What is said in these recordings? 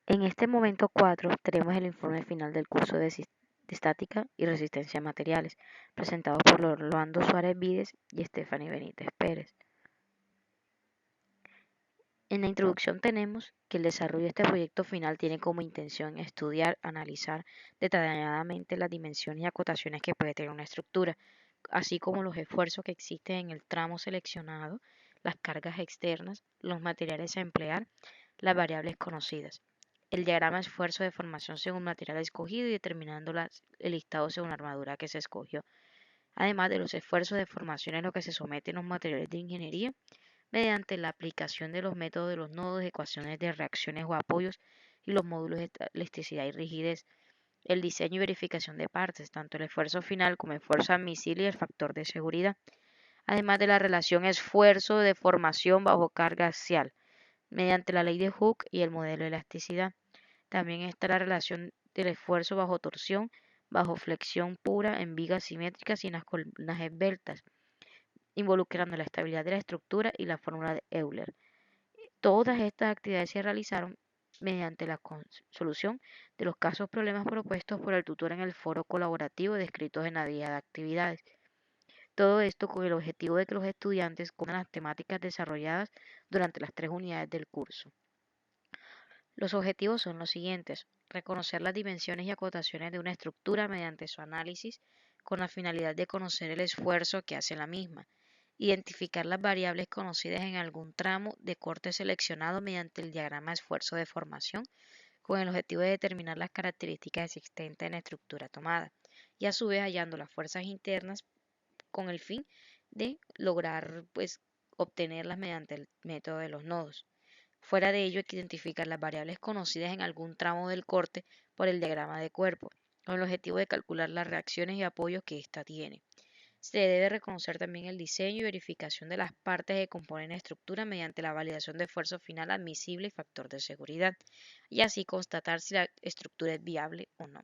En este momento 4 tenemos el informe final del curso de estática y resistencia a materiales, presentado por Orlando Suárez Vides y Stephanie Benítez Pérez. En la introducción tenemos que el desarrollo de este proyecto final tiene como intención estudiar, analizar detalladamente las dimensiones y acotaciones que puede tener una estructura, así como los esfuerzos que existen en el tramo seleccionado, las cargas externas, los materiales a emplear, las variables conocidas, el diagrama de esfuerzo de formación según material escogido y determinando el listado según la armadura que se escogió, además de los esfuerzos de formación en los que se someten los materiales de ingeniería mediante la aplicación de los métodos de los nodos, ecuaciones de reacciones o apoyos y los módulos de elasticidad y rigidez, el diseño y verificación de partes, tanto el esfuerzo final como el esfuerzo admisible y el factor de seguridad, además de la relación esfuerzo de formación bajo carga axial, mediante la ley de Hooke y el modelo de elasticidad. También está la relación del esfuerzo bajo torsión, bajo flexión pura en vigas simétricas y en las columnas esbeltas, involucrando la estabilidad de la estructura y la fórmula de Euler. Todas estas actividades se realizaron mediante la solución de los casos problemas propuestos por el tutor en el foro colaborativo descritos en la guía de actividades. Todo esto con el objetivo de que los estudiantes conozcan las temáticas desarrolladas durante las 3 unidades del curso. Los objetivos son los siguientes: reconocer las dimensiones y acotaciones de una estructura mediante su análisis con la finalidad de conocer el esfuerzo que hace la misma, identificar las variables conocidas en algún tramo de corte seleccionado mediante el diagrama de esfuerzo de formación con el objetivo de determinar las características existentes en la estructura tomada y a su vez hallando las fuerzas internas con el fin de lograr obtenerlas mediante el método de los nodos. Fuera de ello, hay que identificar las variables conocidas en algún tramo del corte por el diagrama de cuerpo, con el objetivo de calcular las reacciones y apoyos que ésta tiene. Se debe reconocer también el diseño y verificación de las partes que componen la estructura mediante la validación de esfuerzo final admisible y factor de seguridad, y así constatar si la estructura es viable o no.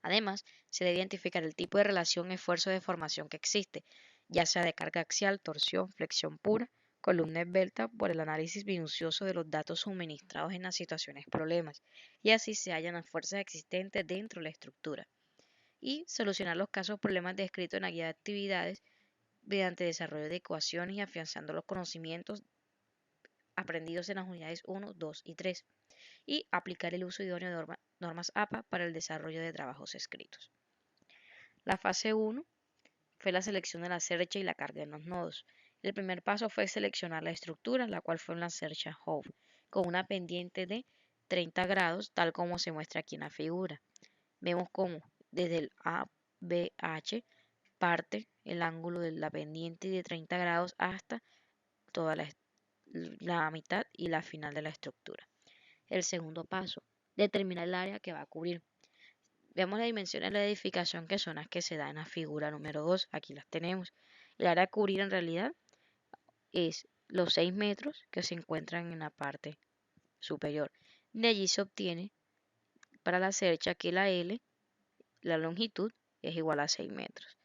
Además, se debe identificar el tipo de relación esfuerzo de formación que existe, ya sea de carga axial, torsión, flexión pura, columna esbelta, por el análisis minucioso de los datos suministrados en las situaciones problemas, y así se hallan las fuerzas existentes dentro de la estructura. Y solucionar los casos problemas descritos en la guía de actividades mediante desarrollo de ecuaciones y afianzando los conocimientos aprendidos en las unidades 1, 2 y 3, y aplicar el uso idóneo de normas APA para el desarrollo de trabajos escritos. La fase 1 fue la selección de la cercha y la carga en los nodos. El primer paso fue seleccionar la estructura, la cual fue una cercha Hove, con una pendiente de 30 grados, tal como se muestra aquí en la figura. Vemos cómo desde el ABH parte el ángulo de la pendiente de 30 grados hasta toda la mitad y la final de la estructura. El segundo paso, determinar el área que va a cubrir. Veamos las dimensiones de la edificación, que son las que se da en la figura número 2. Aquí las tenemos. El área a cubrir en realidad es los 6 metros que se encuentran en la parte superior. De allí se obtiene para la cercha que la L, la longitud, es igual a 6 metros.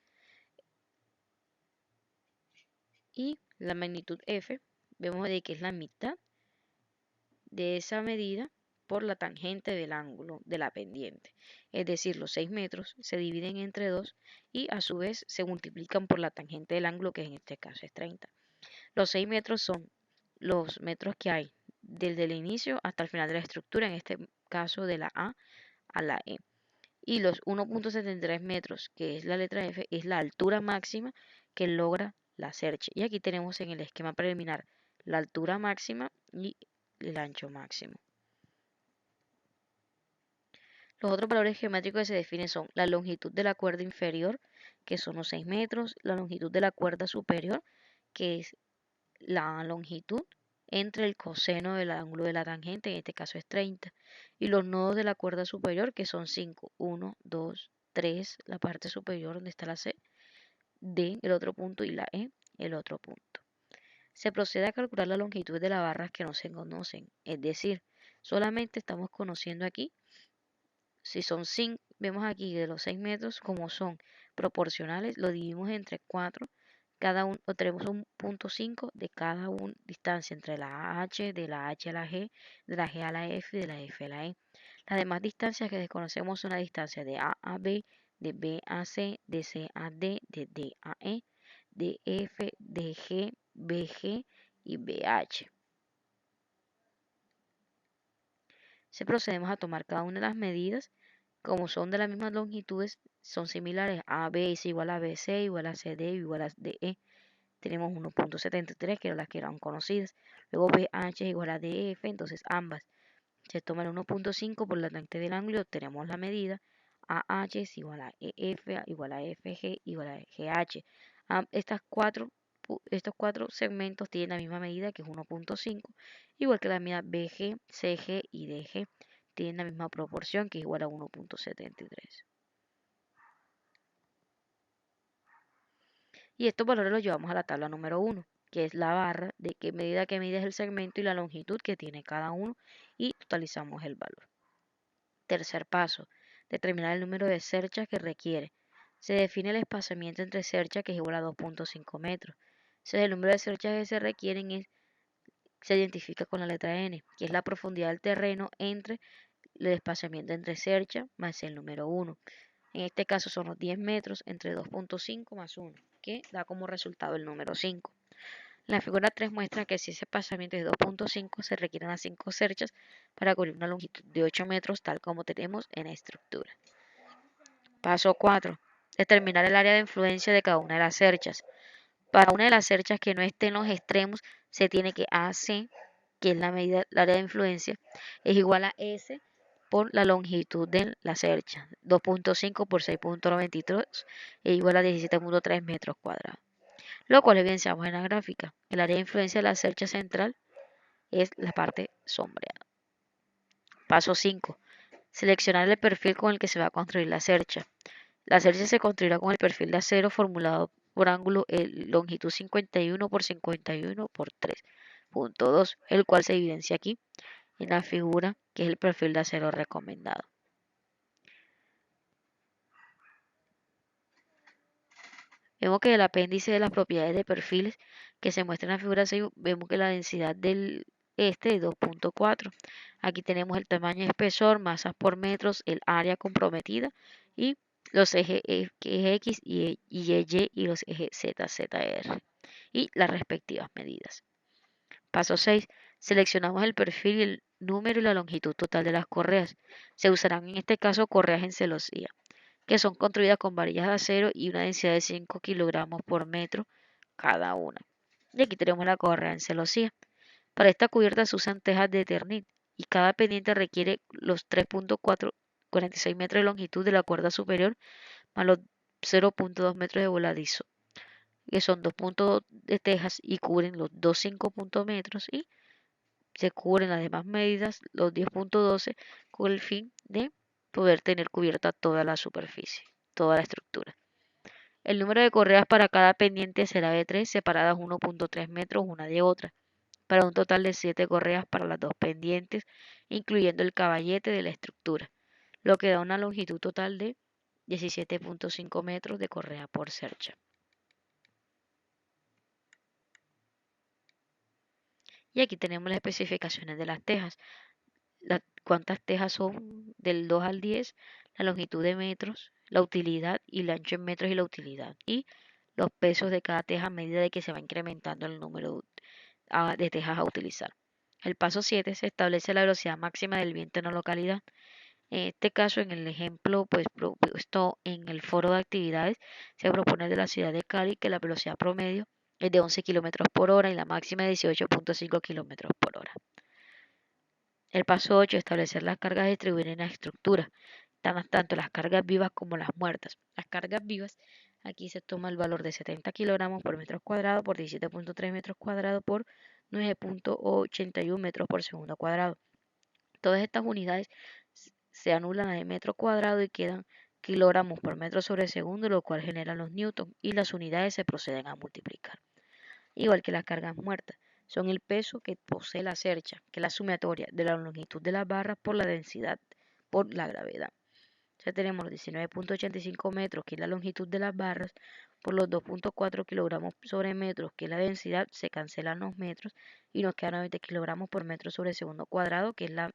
Y la magnitud F, vemos de que es la mitad de esa medida por la tangente del ángulo de la pendiente. Es decir, los 6 metros se dividen entre 2 y a su vez se multiplican por la tangente del ángulo, que en este caso es 30. Los 6 metros son los metros que hay desde el inicio hasta el final de la estructura, en este caso de la A a la E. Y los 1.73 metros, que es la letra F, es la altura máxima que logra la cercha. Y aquí tenemos en el esquema preliminar la altura máxima y el ancho máximo. Los otros valores geométricos que se definen son la longitud de la cuerda inferior, que son los 6 metros, la longitud de la cuerda superior, que es la longitud entre el coseno del ángulo de la tangente, en este caso es 30, y los nodos de la cuerda superior, que son 5, 1, 2, 3, la parte superior donde está la C, D, el otro punto, y la E, el otro punto. Se procede a calcular la longitud de las barras que no se conocen, es decir, solamente estamos conociendo aquí, si son 5, vemos aquí de los 6 metros, como son proporcionales, lo dividimos entre 4 obtenemos un punto 5 de cada una distancia entre la H, de la H a la G, de la G a la F y de la F a la E. Las demás distancias que desconocemos son la distancia de A a B, de B a C, de C a D, de D a E, de F, de G, BG y BH. Se procedemos a tomar cada una de las medidas, como son de las mismas longitudes, son similares. AB es igual a BC, igual a CD, igual a DE. Tenemos 1.73, que eran las que eran conocidas. Luego BH es igual a DF, entonces ambas. Se toma el 1.5 por la lente del ángulo y obtenemos la medida. AH es igual a EF, igual a FG, igual a GH. Estos cuatro segmentos tienen la misma medida, que es 1.5, igual que la medida BG, CG y DG. Tienen la misma proporción, que es igual a 1.73. Y estos valores los llevamos a la tabla número 1, que es la barra de qué medida que mide el segmento y la longitud que tiene cada uno, y totalizamos el valor. Tercer paso, determinar el número de cerchas que requiere. Se define el espaciamiento entre cerchas, que es igual a 2.5 metros. Entonces, el número de cerchas que se requieren se identifica con la letra N, que es la profundidad del terreno entre el espaciamiento entre cerchas más el número 1. En este caso son los 10 metros entre 2.5 más 1, que da como resultado el número 5. La figura 3 muestra que si ese espaciamiento es 2.5, se requieren las 5 cerchas para cubrir una longitud de 8 metros, tal como tenemos en la estructura. Paso 4. Determinar el área de influencia de cada una de las cerchas. Para una de las cerchas que no esté en los extremos, se tiene que AC, que es la medida, el área de influencia, es igual a S por la longitud de la cercha. 2.5 por 6.93 es igual a 17.3 metros cuadrados. Lo cual evidenciamos en la gráfica. El área de influencia de la cercha central es la parte sombreada. Paso 5. Seleccionar el perfil con el que se va a construir la cercha. La cercha se construirá con el perfil de acero formulado por ángulo longitud 51 por 51 por 3.2, el cual se evidencia aquí en la figura, que es el perfil de acero recomendado. Vemos que el apéndice de las propiedades de perfiles que se muestra en la figura 6, vemos que la densidad del es 2.4. Aquí tenemos el tamaño y espesor, masas por metros, el área comprometida y los ejes X y Y y los ejes Z, ZR y las respectivas medidas. Paso 6. Seleccionamos el perfil y el número y la longitud total de las correas. Se usarán en este caso correas en celosía, que son construidas con varillas de acero y una densidad de 5 kilogramos por metro cada una. Y aquí tenemos la correa en celosía. Para esta cubierta se usan tejas de Eternit y cada pendiente requiere los 3.46 metros de longitud de la cuerda superior más los 0.2 metros de voladizo, que son 2 puntos de tejas y cubren los 2.5 metros, y se cubren las demás medidas, los 10.12, con el fin de poder tener cubierta toda la superficie, toda la estructura. El número de correas para cada pendiente será de 3, separadas 1.3 metros una de otra, para un total de 7 correas para las dos pendientes, incluyendo el caballete de la estructura, lo que da una longitud total de 17.5 metros de correa por cercha. Y aquí tenemos las especificaciones de las tejas. Cuántas tejas son del 2 al 10, la longitud de metros, la utilidad y el ancho en metros y la utilidad. Y los pesos de cada teja a medida de que se va incrementando el número de tejas a utilizar. El paso 7 se establece la velocidad máxima del viento en la localidad. En este caso, en el ejemplo pues propuesto en el foro de actividades, se propone de la ciudad de Cali que la velocidad promedio es de 11 km por hora y la máxima de 18.5 km por hora. El paso 8, establecer las cargas a distribuir en la estructura, tanto las cargas vivas como las muertas. Las cargas vivas, aquí se toma el valor de 70 kilogramos por metro cuadrado por 17.3 metros cuadrados por 9.81 metros por segundo cuadrado. Todas estas unidades se anulan a de metro cuadrado y quedan kilogramos por metro sobre segundo, lo cual genera los newtons, y las unidades se proceden a multiplicar. Igual que las cargas muertas, son el peso que posee la cercha, que es la sumatoria de la longitud de las barras por la densidad por la gravedad. Ya tenemos los 19.85 metros, que es la longitud de las barras, por los 2.4 kilogramos sobre metros, que es la densidad, se cancelan los metros y nos quedan 90 kilogramos por metro sobre segundo cuadrado, que es la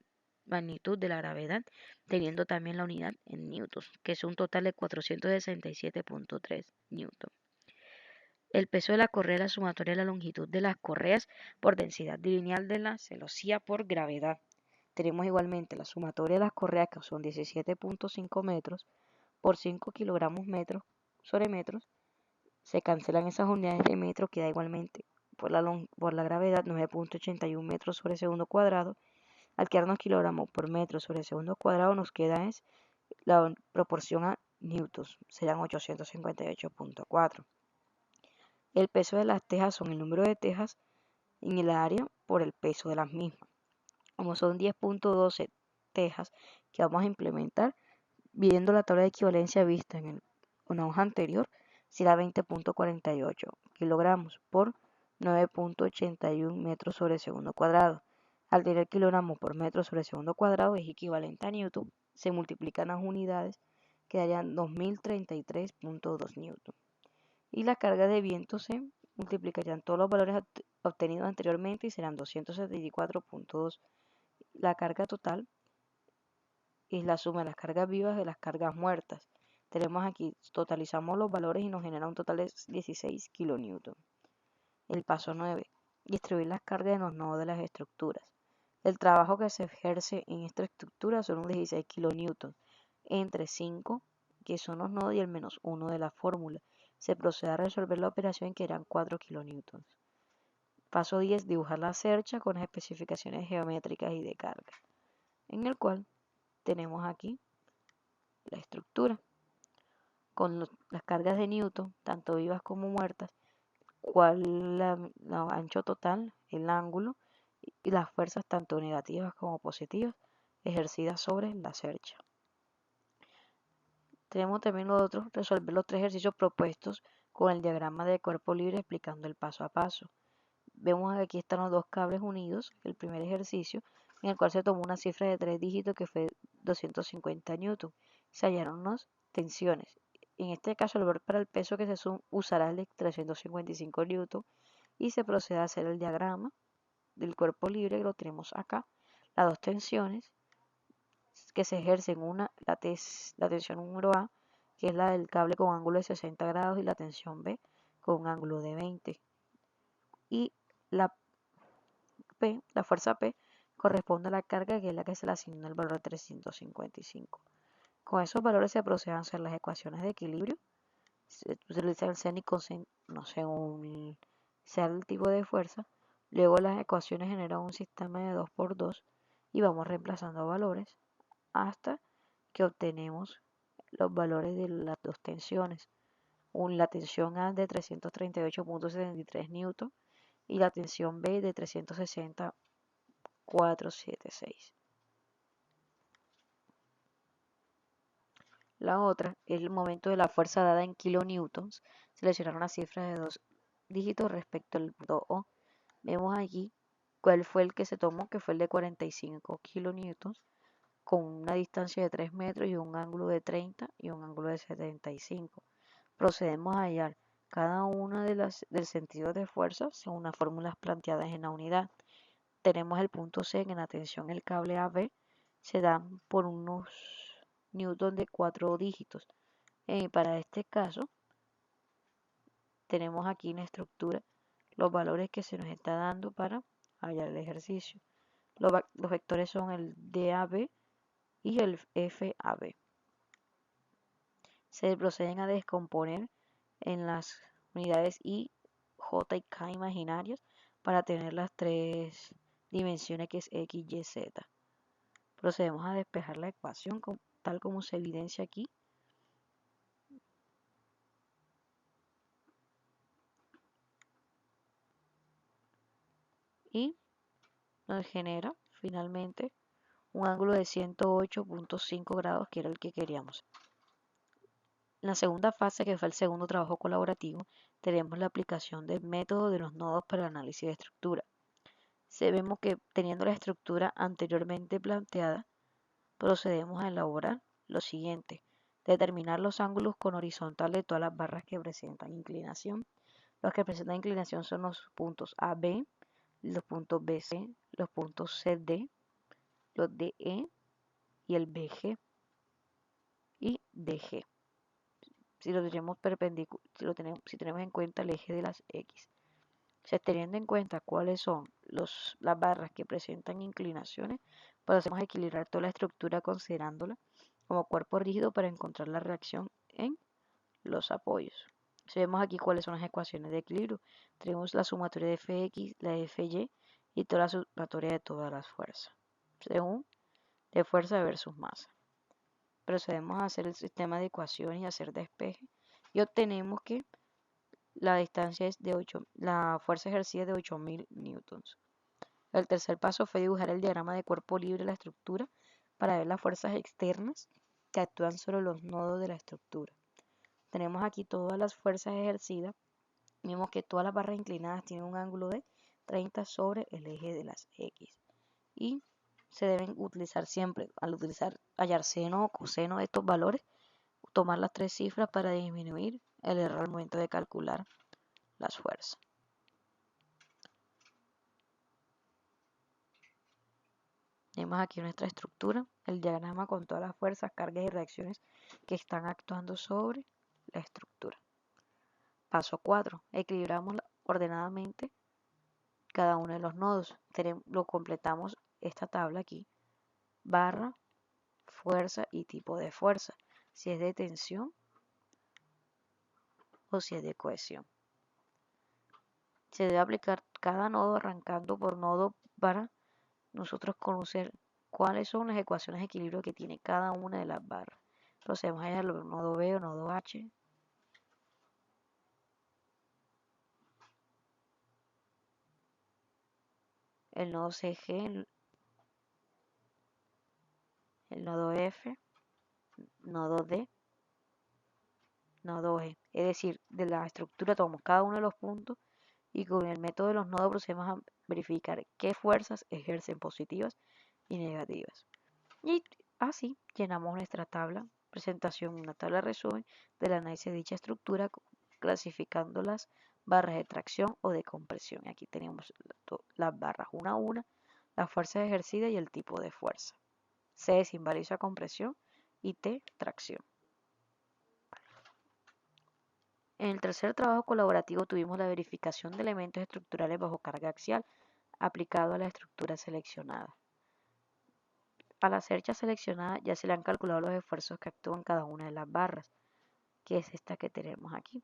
magnitud de la gravedad, teniendo también la unidad en newtons, que es un total de 467.3 newtons. El peso de la correa es la sumatoria de la longitud de las correas por densidad lineal de la celosía por gravedad. Tenemos igualmente la sumatoria de las correas, que son 17.5 metros por 5 kilogramos metros sobre metros. Se cancelan esas unidades de metro, queda igualmente por la gravedad 9.81 metros sobre segundo cuadrado. Al quedarnos kilogramos por metro sobre segundo cuadrado, nos queda es la proporción a newtons, serán 858.4. El peso de las tejas son el número de tejas en el área por el peso de las mismas. Como son 10.12 tejas que vamos a implementar, viendo la tabla de equivalencia vista en una hoja anterior, será 20.48 kilogramos por 9.81 metros sobre segundo cuadrado. Al tener kilogramos por metro sobre segundo cuadrado es equivalente a newton, se multiplican las unidades, quedarían 2033.2 newton. Y la carga de viento se multiplicarían todos los valores obtenidos anteriormente y serán 274.2. La carga total es la suma de las cargas vivas de las cargas muertas. Tenemos aquí, totalizamos los valores y nos genera un total de 16 kilonewton. El paso 9. Distribuir las cargas en los nodos de las estructuras. El trabajo que se ejerce en esta estructura son unos 16 kilonewton entre 5, que son los nodos, y el menos 1 de la fórmula. Se procede a resolver la operación, que eran 4 kilonewtons. Paso 10. Dibujar la cercha con las especificaciones geométricas y de carga, en el cual tenemos aquí la estructura con las cargas de Newton, tanto vivas como muertas, cuál la ancho total, el ángulo y las fuerzas tanto negativas como positivas ejercidas sobre la cercha. Tenemos también nosotros resolver los tres ejercicios propuestos con el diagrama de cuerpo libre explicando el paso a paso. Vemos que aquí están los dos cables unidos, el primer ejercicio, en el cual se tomó una cifra de 3 dígitos que fue 250 newton. Se hallaron unas tensiones. En este caso, el valor para el peso que se usará el de 355 newton y se procede a hacer el diagrama del cuerpo libre, que lo tenemos acá. Las dos tensiones que se ejercen, la tensión número A, que es la del cable con ángulo de 60 grados, y la tensión B con un ángulo de 20. Y la fuerza P corresponde a la carga, que es la que se le asigna el valor de 355. Con esos valores se proceden a hacer las ecuaciones de equilibrio. Se utiliza el sen y cosen, no según sea el tipo de fuerza. Luego las ecuaciones generan un sistema de 2×2 y vamos reemplazando valores hasta que obtenemos los valores de las dos tensiones. La tensión A de 338.73 newton y la tensión B de 360.476. La otra es el momento de la fuerza dada en kilonewtons. Seleccionar una cifra de 2 dígitos respecto al punto O. Vemos aquí cuál fue el que se tomó, que fue el de 45 kilonewtons, con una distancia de 3 metros y un ángulo de 30 y un ángulo de 75. Procedemos a hallar cada una del sentido de fuerza según las fórmulas planteadas en la unidad. Tenemos el punto C, que en la tensión el cable AB se dan por unos newton de 4 dígitos. Para este caso, tenemos aquí en la estructura los valores que se nos está dando para hallar el ejercicio. Los vectores son el DAB y el FAB. Se proceden a descomponer en las unidades I, J y K imaginarios para tener las tres dimensiones, que es X, Y, Z. Procedemos a despejar la ecuación tal como se evidencia aquí. Y nos genera finalmente un ángulo de 108.5 grados, que era el que queríamos. En la segunda fase, que fue el segundo trabajo colaborativo, tenemos la aplicación del método de los nodos para el análisis de estructura. Vemos que teniendo la estructura anteriormente planteada, procedemos a elaborar lo siguiente: determinar los ángulos con horizontal de todas las barras que presentan inclinación. Los que presentan inclinación son los puntos AB, los puntos BC, los puntos CD, los DE y el BG y DG. Si lo tenemos perpendicular, si tenemos en cuenta el eje de las X. Se teniendo en cuenta cuáles son las barras que presentan inclinaciones, podemos equilibrar toda la estructura considerándola como cuerpo rígido para encontrar la reacción en los apoyos. Si vemos aquí cuáles son las ecuaciones de equilibrio, tenemos la sumatoria de Fx, la de Fy y toda la sumatoria de todas las fuerzas, según de fuerza versus masa. Procedemos a hacer el sistema de ecuaciones y hacer despeje y obtenemos que la distancia es de 8, la fuerza ejercida es de 8000 newtons. El tercer paso fue dibujar el diagrama de cuerpo libre de la estructura para ver las fuerzas externas que actúan sobre los nodos de la estructura. Tenemos aquí todas las fuerzas ejercidas. Vemos que todas las barras inclinadas tienen un ángulo de 30 sobre el eje de las X. Y se deben utilizar siempre, al hallar seno o coseno de estos valores, tomar las tres cifras para disminuir el error al momento de calcular las fuerzas. Tenemos aquí nuestra estructura, el diagrama con todas las fuerzas, cargas y reacciones que están actuando sobre la estructura. Paso 4. Equilibramos ordenadamente cada uno de los nodos. Lo completamos esta tabla aquí. Barra, fuerza y tipo de fuerza. Si es de tensión o si es de cohesión. Se debe aplicar cada nodo arrancando por nodo para nosotros conocer cuáles son las ecuaciones de equilibrio que tiene cada una de las barras. Procedemos a hallarlo: nodo B o nodo H, el nodo CG, el nodo F, nodo D, nodo E. Es decir, de la estructura tomamos cada uno de los puntos y con el método de los nodos procedemos a verificar qué fuerzas ejercen positivas y negativas. Y así llenamos nuestra tabla presentación, una tabla de resumen del análisis de dicha estructura, clasificando las barras de tracción o de compresión. Aquí tenemos las barras una a una, la fuerza ejercida y el tipo de fuerza. C simboliza compresión y T tracción. En el tercer trabajo colaborativo tuvimos la verificación de elementos estructurales bajo carga axial aplicado a la estructura seleccionada. A la cercha seleccionada ya se le han calculado los esfuerzos que actúan cada una de las barras, que es esta que tenemos aquí.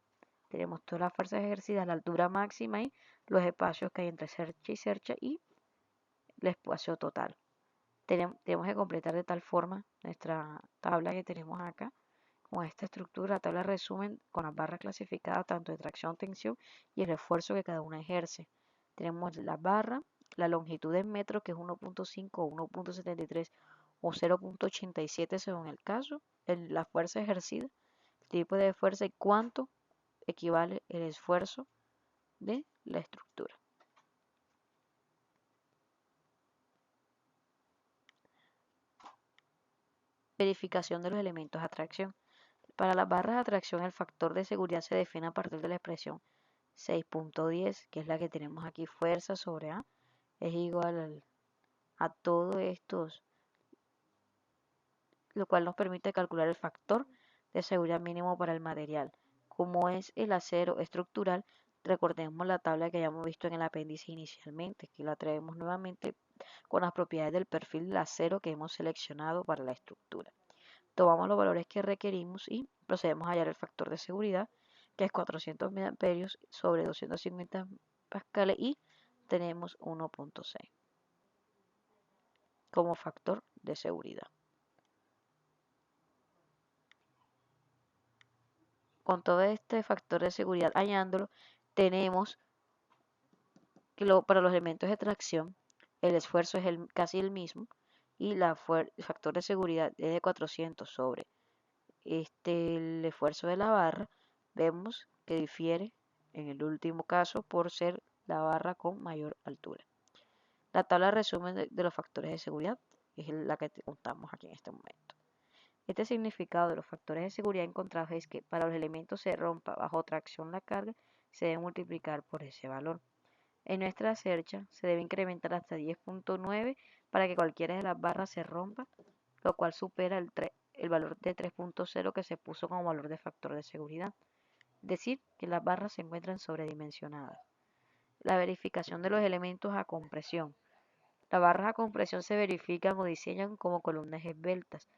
Tenemos todas las fuerzas ejercidas, la altura máxima y los espacios que hay entre cercha y el espacio total. Tenemos que completar de tal forma nuestra tabla que tenemos acá, con esta estructura, la tabla resumen con las barras clasificadas tanto de tracción, tensión y el esfuerzo que cada una ejerce. Tenemos la barra, la longitud en metros que es 1.5 o 1.73 o 0.87 según el caso, la fuerza ejercida, el tipo de fuerza y cuánto equivale el esfuerzo de la estructura. Verificación de los elementos de atracción. Para las barras de atracción el factor de seguridad se define a partir de la expresión 6.10, que es la que tenemos aquí. Fuerza sobre A es igual a todos estos, lo cual nos permite calcular el factor de seguridad mínimo para el material. Como es el acero estructural, recordemos la tabla que hayamos visto en el apéndice inicialmente, que la traemos nuevamente con las propiedades del perfil del acero que hemos seleccionado para la estructura. Tomamos los valores que requerimos y procedemos a hallar el factor de seguridad, que es 400 mA sobre 250 pascales, y tenemos 1.6 como factor de seguridad. Con todo este factor de seguridad hallándolo, tenemos que para los elementos de tracción el esfuerzo es casi el mismo y el factor de seguridad es de 400 sobre el esfuerzo de la barra. Vemos que difiere en el último caso por ser la barra con mayor altura. La tabla resumen de los factores de seguridad es la que contamos aquí en este momento. Este significado de los factores de seguridad encontrados es que para los elementos se rompa bajo tracción la carga, se debe multiplicar por ese valor. En nuestra cercha se debe incrementar hasta 10.9 para que cualquiera de las barras se rompa, lo cual supera el valor de 3.0 que se puso como valor de factor de seguridad. Es decir, que las barras se encuentran sobredimensionadas. La verificación de los elementos a compresión. Las barras a compresión se verifican o diseñan como columnas esbeltas,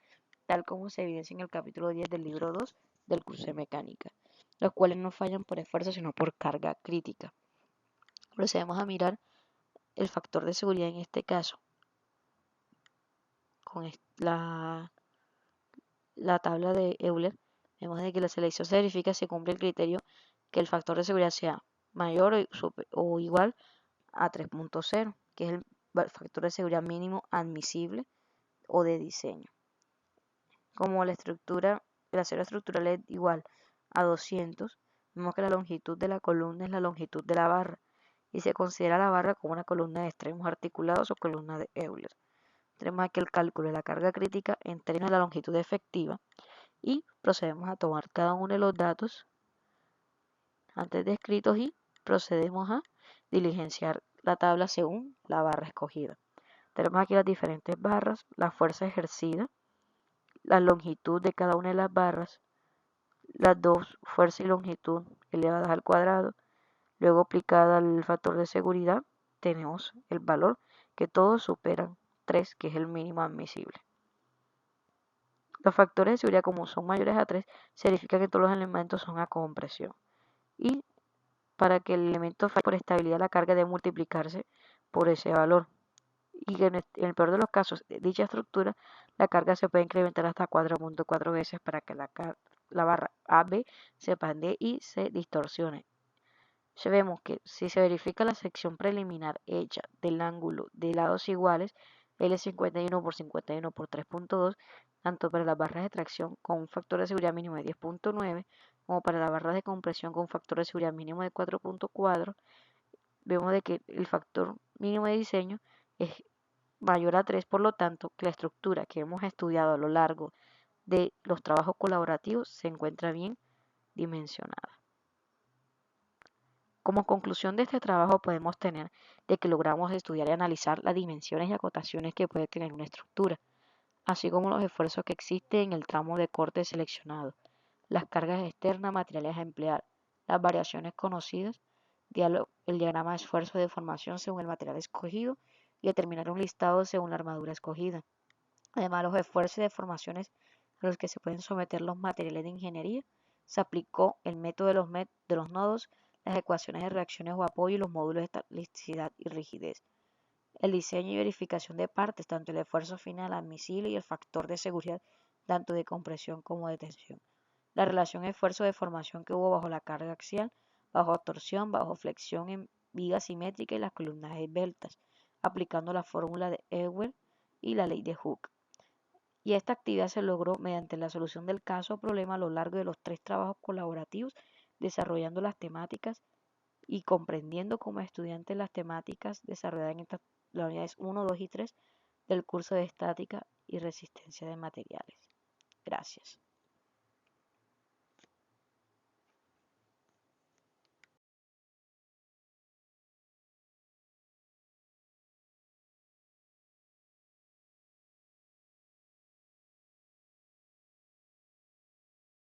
tal como se evidencia en el capítulo 10 del libro 2 del curso de mecánica, los cuales no fallan por esfuerzo sino por carga crítica. Procedemos a mirar el factor de seguridad en este caso con la tabla de Euler. Vemos de que la selección se verifica si cumple el criterio que el factor de seguridad sea mayor o igual a 3.0, que es el factor de seguridad mínimo admisible o de diseño. Como el acero estructural es igual a 200, vemos que la longitud de la columna es la longitud de la barra y se considera la barra como una columna de extremos articulados o columna de Euler. Tenemos aquí el cálculo de la carga crítica en términos de la longitud efectiva y procedemos a tomar cada uno de los datos antes descritos y procedemos a diligenciar la tabla según la barra escogida. Tenemos aquí las diferentes barras, la fuerza ejercida, la longitud de cada una de las barras, las dos fuerza y longitud elevadas al cuadrado, luego aplicada al factor de seguridad, tenemos el valor que todos superan 3, que es el mínimo admisible. Los factores de seguridad, como son mayores a 3, se verifica que todos los elementos son a compresión. Y para que el elemento falle por estabilidad, la carga debe multiplicarse por ese valor. Y que en el peor de los casos, de dicha estructura, la carga se puede incrementar hasta 4.4 veces para que la barra AB se pandee y se distorsione. Vemos que si se verifica la sección preliminar hecha del ángulo de lados iguales, L51 por 51 por 3.2, tanto para las barras de tracción con un factor de seguridad mínimo de 10.9 como para las barras de compresión con un factor de seguridad mínimo de 4.4, vemos de que el factor mínimo de diseño es mayor a 3, por lo tanto, que la estructura que hemos estudiado a lo largo de los trabajos colaborativos se encuentra bien dimensionada. Como conclusión de este trabajo podemos tener de que logramos estudiar y analizar las dimensiones y acotaciones que puede tener una estructura, así como los esfuerzos que existen en el tramo de corte seleccionado, las cargas externas, materiales a emplear, las variaciones conocidas, el diagrama de esfuerzo de deformación según el material escogido y determinar un listado según la armadura escogida. Además, los esfuerzos y deformaciones a los que se pueden someter los materiales de ingeniería, se aplicó el método de los nodos, las ecuaciones de reacciones o apoyo y los módulos de elasticidad y rigidez. El diseño y verificación de partes, tanto el esfuerzo final admisible y el factor de seguridad, tanto de compresión como de tensión. La relación esfuerzo-deformación que hubo bajo la carga axial, bajo torsión, bajo flexión en viga simétrica y las columnas esbeltas, aplicando la fórmula de Euler y la ley de Hooke. Y esta actividad se logró mediante la solución del caso o problema a lo largo de los 3 trabajos colaborativos, desarrollando las temáticas y comprendiendo como estudiantes las temáticas desarrolladas en las unidades 1, 2 y 3 del curso de estática y resistencia de materiales. Gracias.